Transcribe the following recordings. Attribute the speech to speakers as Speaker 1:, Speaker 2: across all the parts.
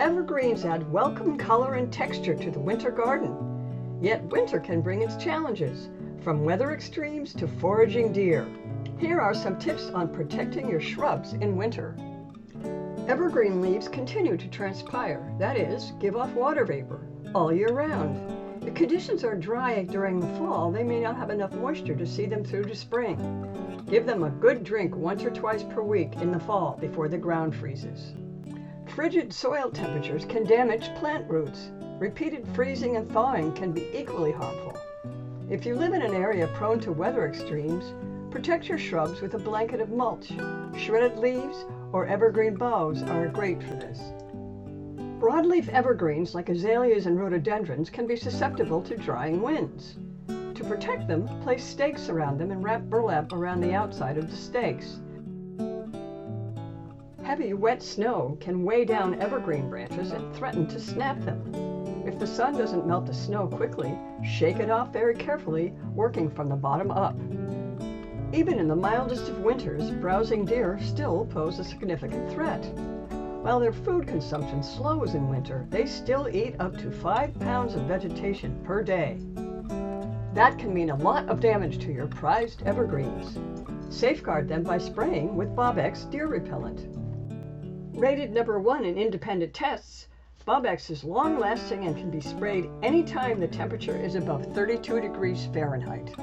Speaker 1: Evergreens add welcome color and texture to the winter garden. Yet winter can bring its challenges, from weather extremes to foraging deer. Here are some tips on protecting your shrubs in winter. Evergreen leaves continue to transpire, that is, give off water vapor, all year round. If conditions are dry during the fall, they may not have enough moisture to see them through to spring. Give them a good drink once or twice per week in the fall before the ground freezes. Frigid soil temperatures can damage plant roots. Repeated freezing and thawing can be equally harmful. If you live in an area prone to weather extremes, protect your shrubs with a blanket of mulch. Shredded leaves or evergreen boughs are great for this. Broadleaf evergreens like azaleas and rhododendrons can be susceptible to drying winds. To protect them, place stakes around them and wrap burlap around the outside of the stakes. Heavy, wet snow can weigh down evergreen branches and threaten to snap them. If the sun doesn't melt the snow quickly, shake it off very carefully, working from the bottom up. Even in the mildest of winters, browsing deer still pose a significant threat. While their food consumption slows in winter, they still eat up to 5 pounds of vegetation per day. That can mean a lot of damage to your prized evergreens. Safeguard them by spraying with Bob-X deer repellent. Rated number 1 in independent tests, Bob-X is long-lasting and can be sprayed anytime the temperature is above 32 degrees Fahrenheit.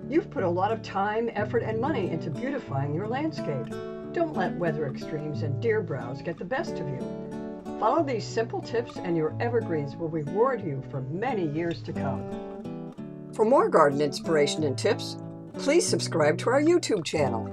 Speaker 1: You've put a lot of time, effort, and money into beautifying your landscape. Don't let weather extremes and deer browse get the best of you. Follow these simple tips and your evergreens will reward you for many years to come. For more garden inspiration and tips, please subscribe to our YouTube channel.